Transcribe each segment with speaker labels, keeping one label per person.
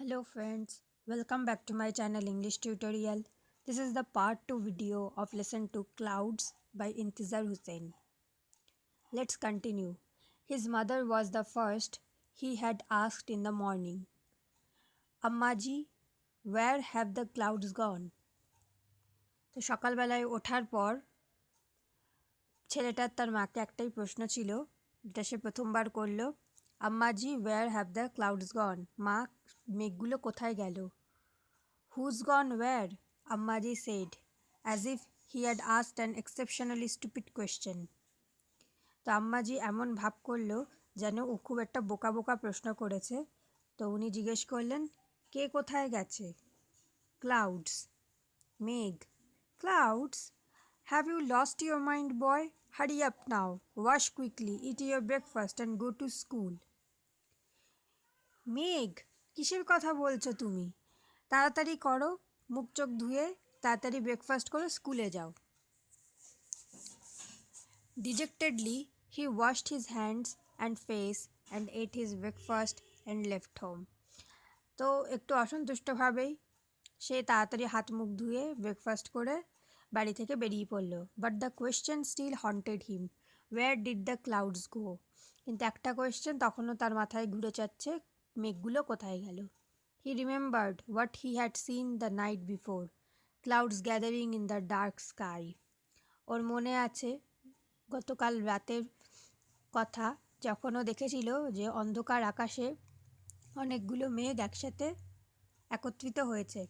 Speaker 1: Hello friends, welcome back to my channel English tutorial. This is the part 2 video of lesson 2 Clouds by Intizar Hussain. Let's continue. His mother was the first he had asked in the morning. Ammaji, where have the clouds gone? তো সকালবেলায় ওঠার পর ছেলেটার তার মাকে একটাই প্রশ্ন ছিল যেটা সে প্রথমবার করলো। আম্মাজি, where have the clouds gone? মা, মেঘগুলো কোথায় গেল? Who's gone where? Ammaji said, as if he had asked an exceptionally stupid question. তো আম্মাজি এমন ভাব করলো যেন ও খুব একটা বোকা বোকা প্রশ্ন করেছে। তো উনি জিজ্ঞেস করলেন, কে কোথায় গেছে? ক্লাউডস, মেঘ। Clouds? Have you lost your mind boy? Hurry up now, wash quickly, eat your breakfast and go to school. মেঘ? কিসের কথা বলছো তুমি? তাড়াতাড়ি করো, মুখ চোখ ধুয়ে তাড়াতাড়ি ব্রেকফাস্ট করে স্কুলে যাও। Dejectedly, he washed his hands and face and ate his breakfast and left home. তো একটু অসন্তুষ্টভাবেই সে তাড়াতাড়ি হাত মুখ ধুয়ে ব্রেকফাস্ট করে বাড়ি থেকে বেরিয়ে পড়ল। But the question still haunted him, where did the clouds go? কিন্তু একটা কোয়েশ্চেন তখনও তার মাথায় ঘুরে যাচ্ছে, মেঘগুলো কোথায় গেল? He remembered what he had seen the night before, clouds gathering in the dark sky. ওর মনে আছে গতকাল রাতের কথা, যখন ও দেখেছিল যে অন্ধকার আকাশে অনেকগুলো মেঘ একসাথে একত্রিত হয়েছে।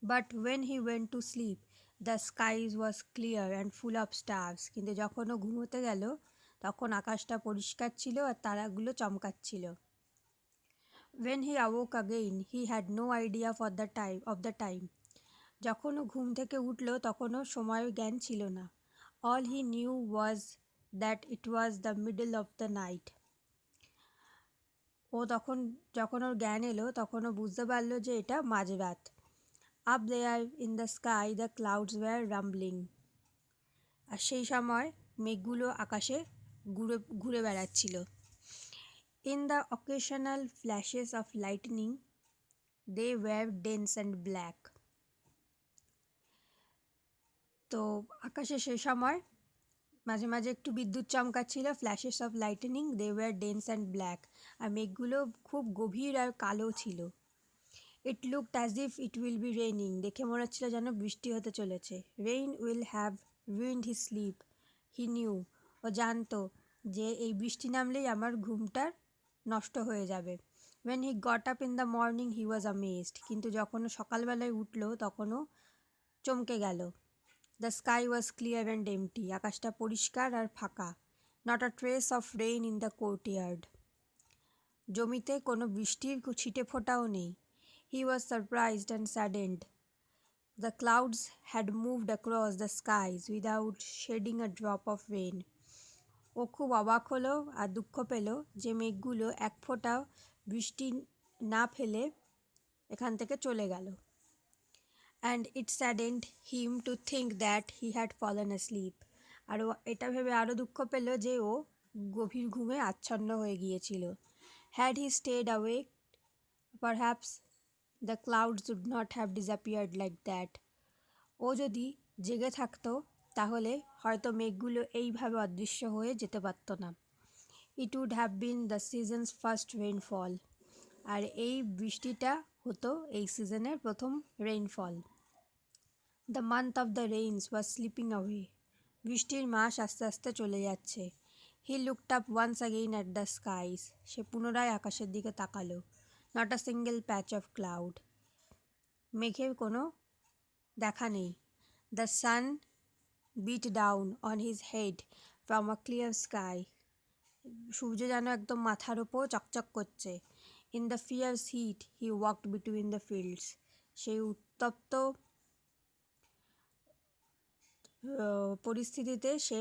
Speaker 1: But when he went to sleep the skies was clear and full of stars. কিন্তু যখন ও ঘুমোতে গেল তখন আকাশটা পরিষ্কার ছিল আর তারাগুলো চমকাচ্ছিল। When he awoke again, he had no idea for the time. যখন ও ঘুম থেকে উঠল তখনও সময়ের জ্ঞান ছিল না। All he knew was that it was the middle of the night. ও তখন যখন ওর জ্ঞান এলো তখন ও বুঝতে পারলো যে এটা মাঝরাত। Up there in the sky the clouds were rumbling. আর সেই সময় মেঘগুলো আকাশে ঘুরে ঘুরে বেড়াচ্ছিল। In the occasional flashes of lightning, they were dense and black. তো আকাশে সে সময় মাঝে মাঝে একটু বিদ্যুৎ চমকাচ্ছিল, flashes of lightning, they were dense and black. আর মেঘগুলো খুব গভীর আর কালো ছিল। It looked as if it will be raining, দেখে মনে হচ্ছিল যেন বৃষ্টি হতে চলেছে। Rain will have ruined his sleep, he knew. ও জানতো যে এই বৃষ্টি নামলেই আমার ঘুমটার নষ্ট হয়ে যাবে। When he got up in the morning he was amazed, কিন্তু যখন ও সকালবেলায় উঠলো তখনও চমকে গেল। The sky was clear and empty, আকাশটা পরিষ্কার আর ফাঁকা। Not a trace of rain in the courtyard, জমিতে কোনো বৃষ্টির ছিটে ফোঁটাও নেই। He was surprised and saddened, the clouds had moved across the skies without shedding a drop of rain. ও খুব অবাক হলো আর দুঃখ পেল যে মেঘগুলো এক ফোঁটাও বৃষ্টি না ফেলে এখান থেকে চলে গেল। And it saddened him to think that he had fallen asleep. আর ও এটা ভেবে আরও দুঃখ পেল যে ও গভীর ঘুমে আচ্ছন্ন হয়ে গিয়েছিল। Had he stayed awake, perhaps the clouds would not have disappeared like that. ও যদি জেগে থাকতো তাহলে হয়তো মেঘগুলো এইভাবে অদৃশ্য হয়ে যেতে পারত না। It would have been the season's first rainfall, আর এই বৃষ্টিটা হতো এই সিজনের প্রথম rainfall. The month of the rains was slipping away, বৃষ্টির মাস আস্তে আস্তে চলে যাচ্ছে। He looked up once again at the skies, সে পুনরায় আকাশের দিকে তাকালো। Not a single patch of cloud, মেঘের কোনো দেখা নেই। The sun beat down on his head from a clear sky, সূর্য যেন একদম মাথার ওপর চকচক করছে। In the fierce heat he walked between the fields, সেই উত্তপ্ত পরিস্থিতিতে সে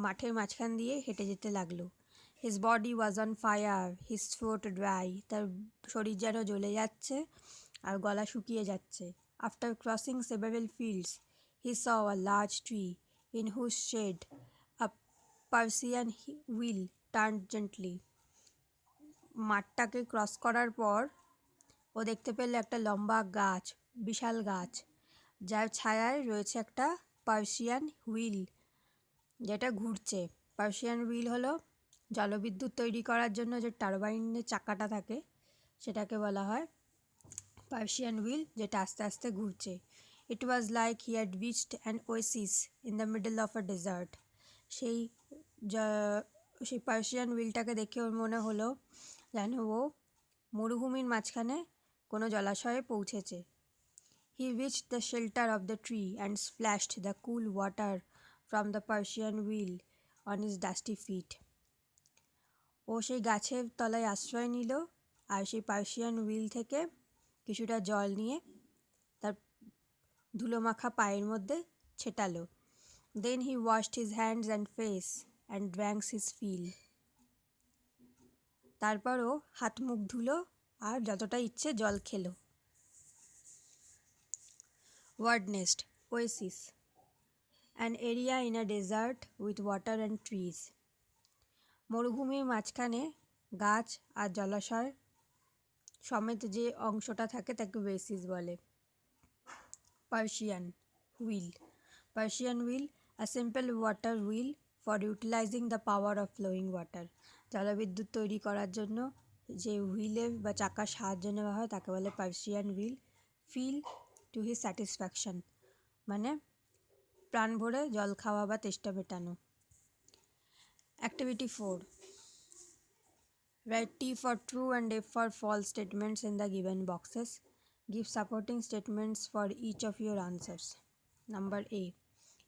Speaker 1: মাঠের মাঝখান দিয়ে হেঁটে যেতে লাগলো। His body was on fire, his throat dry, তার শরীর যেন জ্বলে যাচ্ছে আর গলা শুকিয়ে যাচ্ছে। After crossing several fields he saw a large tree in whose shade a Persian wheel turned gently. মাঠটাকে ক্রস করার পর ও দেখতে পেল একটা লম্বা গাছ, বিশাল গাছ, যার ছায়ায় রয়েছে একটা পার্সিয়ান হুইল, যেটা ঘুরছে। পার্সিয়ান হুইল হলো জলবিদ্যুৎ তৈরি করার জন্য যে টারবাইনের চাকাটা থাকে, সেটাকে বলা হয় পার্সিয়ান হুইল, যেটা আস্তে আস্তে ঘুরছে। It was like he had reached an oasis in the middle of a desert. সেই সেই পার্সিয়ান হুইলটাকে দেখে ওর মনে হলো যেন ও মরুভূমির মাঝখানে কোনো জলাশয়ে পৌঁছেছে। He reached the shelter of the tree and splashed the cool water from the Persian wheel on his dusty feet. ও সেই গাছের তলায় আশ্রয় নিল আর সেই পার্সিয়ান হুইল থেকে কিছুটা জল নিয়ে তার ধুলোমাখা পায়ের মধ্যে ছেটালো। Then he washed his hands and face and drank his fill. তারপর ও হাত মুখ ধুলো আর যতটা ইচ্ছে জল খেলো। Word nest, oasis. An area in a desert with water and trees. মরুভূমির মাঝখানে গাছ আর জলাশয় সমেত যে অংশটা থাকে তাকে ওয়েসিস বলে। Persian wheel. Persian wheel, a simple water wheel for utilising the power of flowing water. জলবিদ্যুৎ তৈরি করার জন্য যে হুইলের বা চাকার সাহায্য নেওয়া হয় তাকে বলে Persian wheel. Fill to his satisfaction, মানে প্রাণ ভরে জল খাওয়া বা তেষ্টা মেটানো। Activity 4. Write T for true and F for false statements in the given boxes. Give supporting statements for each of your answers. Number A.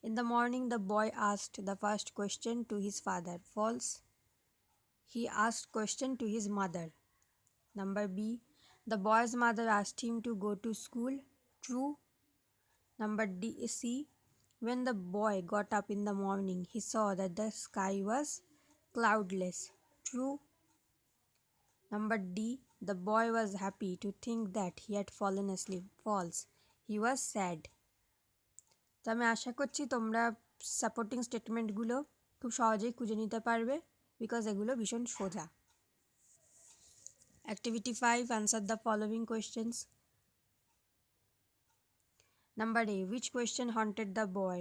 Speaker 1: In the morning, the boy asked the first question to his father. False. He asked question to his mother. Number B. The boy's mother asked him to go to school. True. Number C. When the boy got up in the morning, he saw that the sky was cloudless. True. Number D. The boy was happy to think that he had fallen asleep. False. He was sad. তো আমি আশা করছি তোমরা supporting স্টেটমেন্টগুলো খুব সহজেই খুঁজে নিতে পারবে, because এগুলো ভীষণ সোজা। Activity 5. Answer the following questions. Number A. Which question haunted the boy?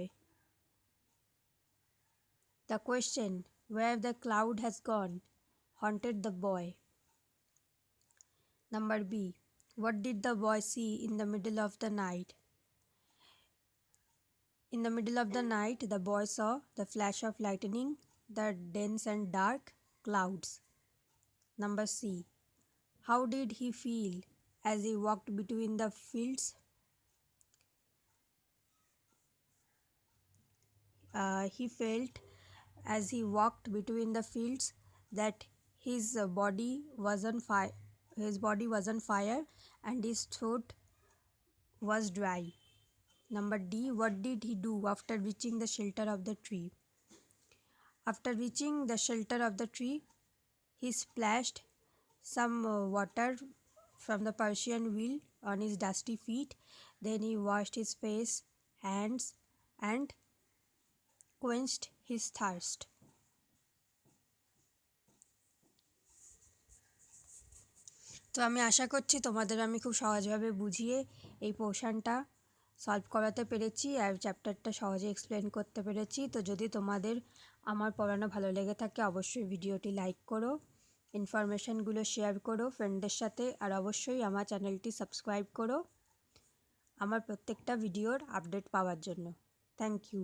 Speaker 1: The question, where the cloud has gone, haunted the boy. Number B. What did the boy see in the middle of the night? In the middle of the night, the boy saw the flash of lightning, the dense and dark clouds. Number C. How did he feel as he walked between the fields? He felt as he walked between the fields that his body was on fire. His body was on fire and his throat was dry. Number D. What did he do after reaching the shelter of the tree? After reaching the shelter of the tree, he splashed some water from the Persian wheel on his dusty feet. Then he washed his face, hands, and quenched his thirst. তো আমি আশা করছি তোমাদের আমি খুব সহজভাবে বুঝিয়ে এই পোর্শনটা সলভ করাতে পেরেছি আর চ্যাপ্টারটা সহজে এক্সপ্লেন করতে পেরেছি। তো যদি তোমাদের আমার পড়ানো ভালো লেগে থাকে অবশ্যই ভিডিওটি লাইক করো, ইনফরমেশনগুলো শেয়ার করো ফ্রেন্ডদের সাথে, আর অবশ্যই আমার চ্যানেলটি সাবস্ক্রাইব করো আমার প্রত্যেকটা ভিডিওর আপডেট পাওয়ার জন্য। Thank you.